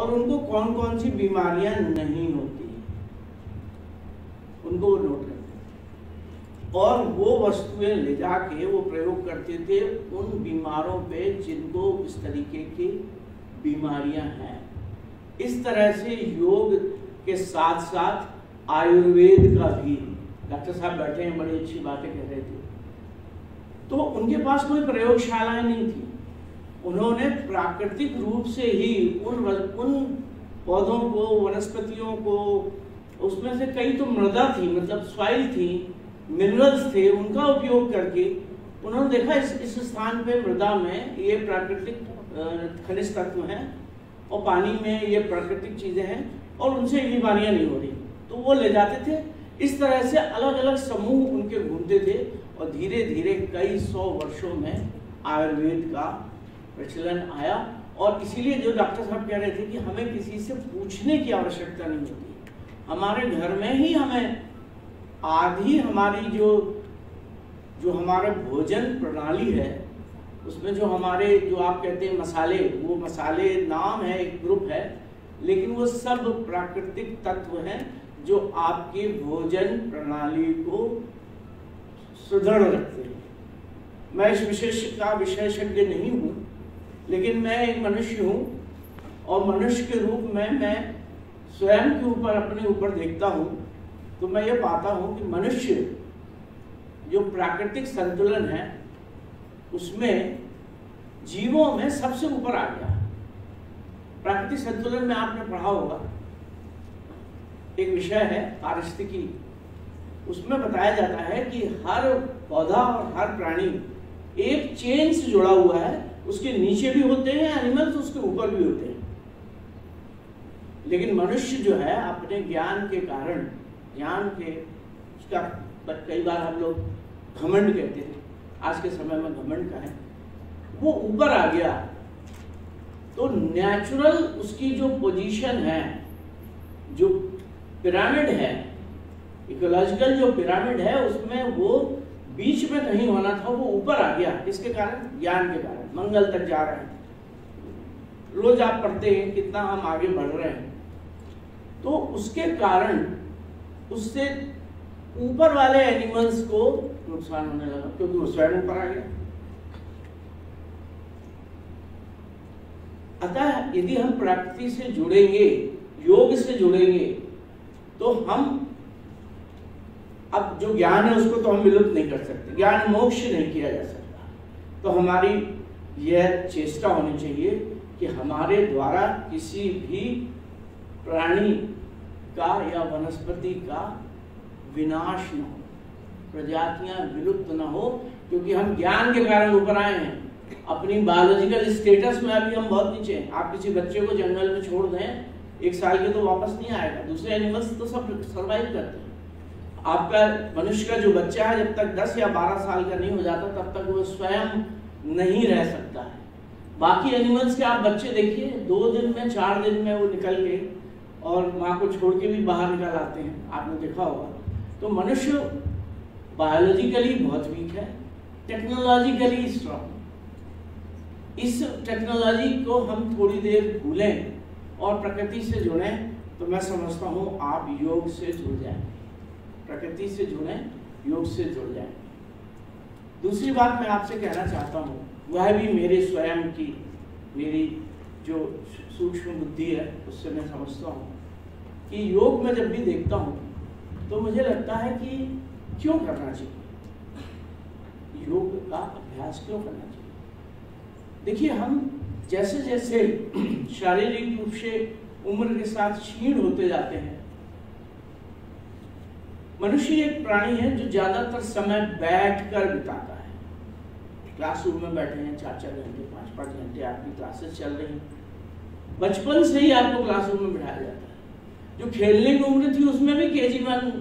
और उनको कौन कौन सी बीमारियां नहीं होती उनको वो नोट करते थे और वो वस्तुएं ले जाके वो प्रयोग करते थे उन बीमारों पे जिनको इस तरीके की बीमारियां हैं। इस तरह से योग के साथ साथ आयुर्वेद का भी, डॉक्टर साहब बैठे हैं बड़ी अच्छी बातें कह रहे थे, तो उनके पास कोई प्रयोगशालाएं नहीं थी। उन्होंने प्राकृतिक रूप से ही उन पौधों को, वनस्पतियों को, उसमें से कई तो मृदा थी, मतलब सॉइल थी, मिनरल्स थे, उनका उपयोग करके उन्होंने देखा इस स्थान पे मृदा में ये प्राकृतिक खनिज तत्व हैं और पानी में ये प्राकृतिक चीजें हैं और उनसे बीमारियां नहीं हो रही, तो वो ले जाते थे। इस तरह से अलग अलग समूह उनके घूमते थे और धीरे धीरे कई सौ वर्षों में आयुर्वेद का प्रचलन आया। और इसीलिए जो डॉक्टर साहब कह रहे थे कि हमें किसी से पूछने की आवश्यकता नहीं होती, हमारे घर में ही हमें आधी हमारी जो हमारा भोजन प्रणाली है उसमें जो हमारे जो आप कहते हैं मसाले, वो मसाले नाम है, एक ग्रुप है, लेकिन वो सब प्राकृतिक तत्व हैं जो आपके भोजन प्रणाली को सुदृढ़ रखते हैं। मैं इस विशेषज्ञ नहीं हूँ, लेकिन मैं एक मनुष्य हूँ और मनुष्य के रूप में मैं स्वयं के ऊपर, अपने ऊपर देखता हूँ तो मैं ये पाता हूँ कि मनुष्य जो प्राकृतिक संतुलन है उसमें जीवों में सबसे ऊपर आ गया। प्राकृतिक संतुलन में आपने पढ़ा होगा, एक विषय है पारिस्थितिकी, उसमें बताया जाता है कि हर पौधा और हर प्राणी एक चेन से जुड़ा हुआ है, उसके नीचे भी होते हैं एनिमल्स, उसके ऊपर भी होते हैं। लेकिन मनुष्य जो है अपने ज्ञान के कारण, ज्ञान के उसका कई बार हम लोग घमंड कहते हैं, आज के समय में घमंड का है, वो ऊपर आ गया। तो नेचुरल उसकी जो पोजीशन है, जो पिरामिड है, इकोलॉजिकल जो पिरामिड है, उसमें वो बीच में कहीं होना था, वो ऊपर आ गया। इसके कारण, ज्ञान के कारण मंगल तक जा रहे हैं। रोज आप पढ़ते हैं कितना हम आगे बढ़ रहे हैं, तो उसके कारण उससे ऊपर वाले एनिमल्स को नुकसान होने लगा क्योंकि वो स्वयं ऊपर आ गया। अतः यदि हम प्रकृति से जुड़ेंगे, योग से जुड़ेंगे, तो हम अब जो ज्ञान है उसको तो हम विलुप्त नहीं कर सकते, ज्ञान मोक्ष नहीं किया जा सकता। तो हमारी यह चेष्टा होनी चाहिए कि हमारे द्वारा किसी भी प्राणी का या वनस्पति का विनाश न हो, प्रजातियां विलुप्त न हो, क्योंकि हम ज्ञान के कारण ऊपर आए हैं। अपनी बायोलॉजिकल स्टेटस में अभी हम बहुत नीचे हैं। आप किसी बच्चे को जंगल में छोड़ दें, 1 साल के तो वापस नहीं आएगा, दूसरे एनिमल्स तो सब सर्वाइव करते हैं। आपका मनुष्य का जो बच्चा है, जब तक 10 या 12 साल का नहीं हो जाता तब तक वो स्वयं नहीं रह सकता है। बाकी एनिमल्स के आप बच्चे देखिए, 2 दिन में, 4 दिन में वो निकल के और माँ को छोड़ के भी बाहर निकल आते हैं, आपने देखा होगा। तो मनुष्य बायोलॉजिकली बहुत वीक है, टेक्नोलॉजिकली स्ट्रॉन्ग। इस टेक्नोलॉजी को हम थोड़ी देर भूलें और प्रकृति से जुड़ें, तो मैं समझता हूँ आप योग से जुड़ जाएंगे। प्रकृति से जुड़ें, योग से जुड़ जाएंगे। दूसरी बात मैं आपसे कहना चाहता हूँ, वह भी मेरे स्वयं की, मेरी जो सूक्ष्म बुद्धि है उससे मैं समझता हूँ कि योग में जब भी देखता हूँ तो मुझे लगता है कि क्यों करना चाहिए, योग का अभ्यास क्यों करना चाहिए। देखिए, हम जैसे जैसे शारीरिक रूप से उम्र के साथ क्षीण होते जाते हैं, मनुष्य एक प्राणी है जो ज्यादातर समय बैठकर बिताता है। क्लासरूम में बैठे हैं 4-4 घंटे, 5-5 घंटे आपकी क्लासेस चल रही हैं। बचपन से ही आपको क्लासरूम में बिठाया जाता है। जो खेलने की उम्र थी उसमें भी KG1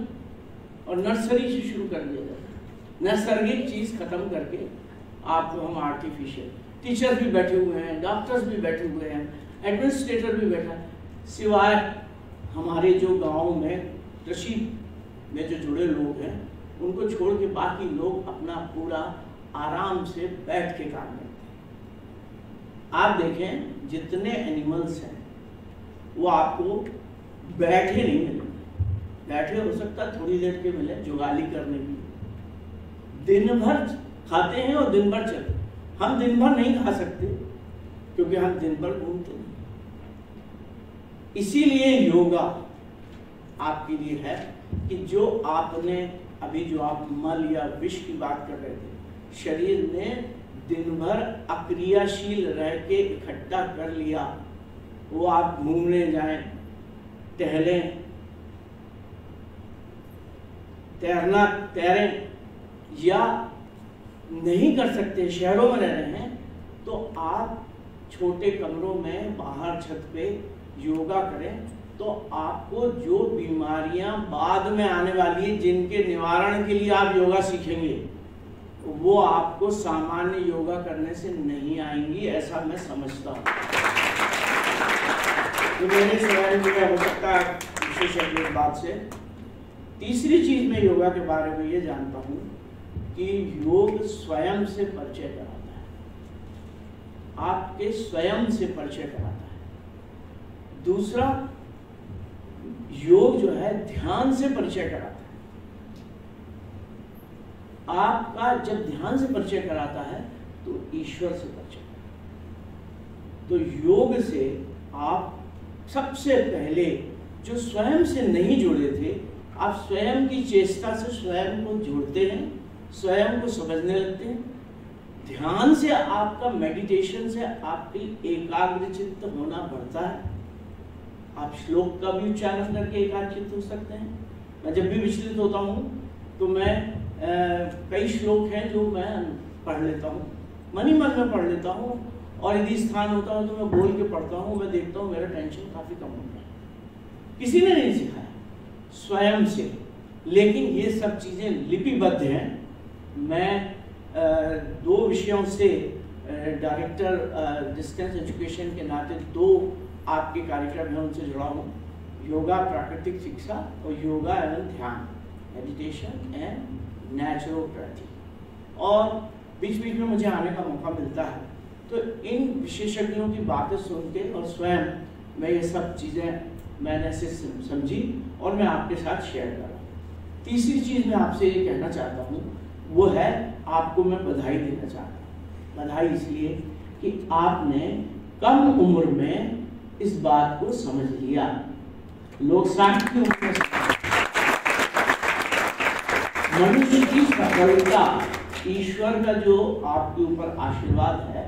और नर्सरी से शुरू कर दिया जाता है। नैसर्गिक चीज खत्म करके आपको हम आर्टिफिशियल, टीचर भी बैठे हुए हैं, डॉक्टर्स भी बैठे हुए हैं, एडमिनिस्ट्रेटर भी बैठा है, सिवाय हमारे जो गांव में कृषि में जो जुड़े लोग हैं उनको छोड़ के बाकी लोग अपना पूरा आराम से बैठ के काम करते हैं। आप देखें जितने एनिमल्स हैं वो आपको बैठे नहीं मिलेंगे। बैठे हो सकता थोड़ी देर के मिले जुगाली करने की, दिन भर खाते हैं और दिन भर चलते। हम दिन भर नहीं खा सकते क्योंकि हम दिन भर घूमते नहीं। इसीलिए योगा आपके लिए है कि जो आपने अभी जो आप मल या विष की बात कर रहे थे, शरीर ने दिन भर अक्रियाशील रह के इकट्ठा कर लिया, वो आप घूमने जाएं, टहलें, तैरें या नहीं कर सकते, शहरों में रह रहे हैं, तो आप छोटे कमरों में बाहर छत पे योगा करें, तो आपको जो बीमारियां बाद में आने वाली है, जिनके निवारण के लिए आप योगा सीखेंगे, वो आपको सामान्य योगा करने से नहीं आएंगी, ऐसा मैं समझता हूँ। तो मेरे स्वयं जो हो सकता है विशेषज्ञ इस बात से। तीसरी चीज मैं योगा के बारे में ये जानता हूँ कि योग स्वयं से परिचय कराता है, आपके स्वयं से परिचय कराता है। दूसरा, योग जो है ध्यान से परिचय कराता है। आपका जब ध्यान से परिचय कराता है तो ईश्वर से परिचय कराता है। तो योग से आप सबसे पहले जो स्वयं से नहीं जुड़े थे, आप स्वयं की चेष्टा से स्वयं को जोड़ते हैं, स्वयं को समझने लगते हैं। ध्यान से आपका, मेडिटेशन से आपकी एकाग्रचित्त होना बढ़ता है। आप श्लोक का भी उच्चारण करके एकाग्रचित्त हो सकते हैं। मैं जब भी विचलित होता हूँ तो मैं कई श्लोक हैं जो मैं पढ़ लेता हूँ, मन ही मन में पढ़ लेता हूँ, और यदि स्थान होता है तो मैं बोल के पढ़ता हूँ। मैं देखता हूँ मेरा टेंशन काफी कम होता है। किसी ने नहीं सिखाया, स्वयं से। लेकिन ये सब चीजें लिपिबद्ध हैं। मैं 2 विषयों से डायरेक्टर डिस्टेंस एजुकेशन के नाते 2 आपके कार्यक्रम है उनसे जुड़ा हूँ, योगा प्राकृतिक शिक्षा और योगा एवं ध्यान, मेडिटेशन एंड नेचुरोपैथी, और बीच बीच में मुझे आने का मौका मिलता है। तो इन विशेषज्ञों की बातें सुन के और स्वयं मैं ये सब चीज़ें मैंने से समझी और मैं आपके साथ शेयर कर रहा हूँ। तीसरी चीज़ मैं आपसे ये कहना चाहता हूँ, वो है आपको मैं बधाई देना चाहता हूँ। बधाई इसलिए कि आपने कम उम्र में इस बात को समझ लिया। लोग 60 की उम्र में मनुष्य की सफलता, ईश्वर का जो आपके ऊपर आशीर्वाद है,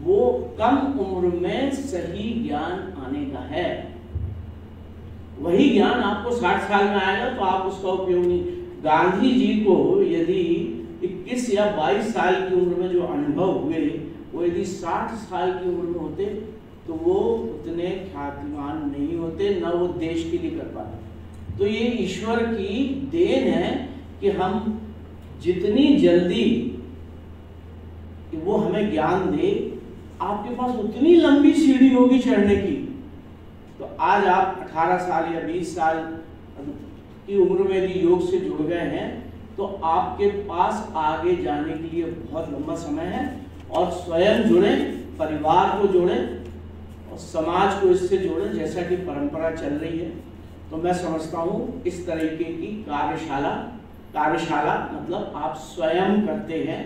वो कम उम्र में सही ज्ञान आने का है। वही ज्ञान आपको 60 साल में आएगा तो आप उसका उपयोग नहीं। गांधी जी को यदि 21 या 22 साल की उम्र में जो अनुभव हुए, वो यदि 60 साल की उम्र में होते तो वो उतने ख्यातिमान नहीं होते, न वो देश के लिए कर पाते। तो ये ईश्वर की देन है कि हम जितनी जल्दी कि वो हमें ज्ञान दे, आपके पास उतनी लंबी सीढ़ी होगी चढ़ने की। तो आज आप 18 साल या 20 साल की उम्र में यदि योग से जुड़ गए हैं तो आपके पास आगे जाने के लिए बहुत लंबा समय है। और स्वयं जुड़ें, परिवार को जोड़ें और समाज को इससे जोड़ें, जैसा कि परंपरा चल रही है। तो मैं समझता हूँ इस तरीके की कार्यशाला मतलब आप स्वयं करते हैं,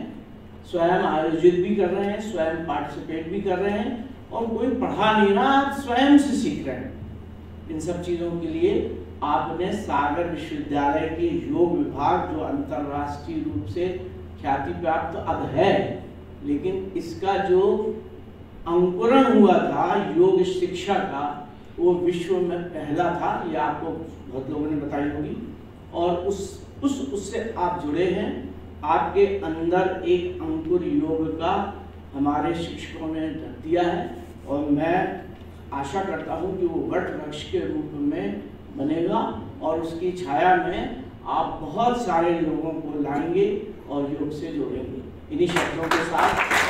स्वयं आयोजित भी कर रहे हैं, स्वयं पार्टिसिपेट भी कर रहे हैं, और कोई पढ़ा नहीं रहा, आप स्वयं से सीख रहे हैं। इन सब चीज़ों के लिए आपने सागर विश्वविद्यालय के योग विभाग, जो अंतर्राष्ट्रीय रूप से ख्याति प्राप्त अब है, लेकिन इसका जो अंकुरण हुआ था योग शिक्षा का, वो विश्व में पहला था। ये आपको बहुत लोगों ने बताई होगी। और उससे आप जुड़े हैं। आपके अंदर एक अंकुर योग का हमारे शिक्षकों ने रख दिया है, और मैं आशा करता हूँ कि वो वट वृक्ष के रूप में बनेगा, और उसकी छाया में आप बहुत सारे लोगों को लाएंगे और योग से जोड़ेंगे। इन्हीं शब्दों के साथ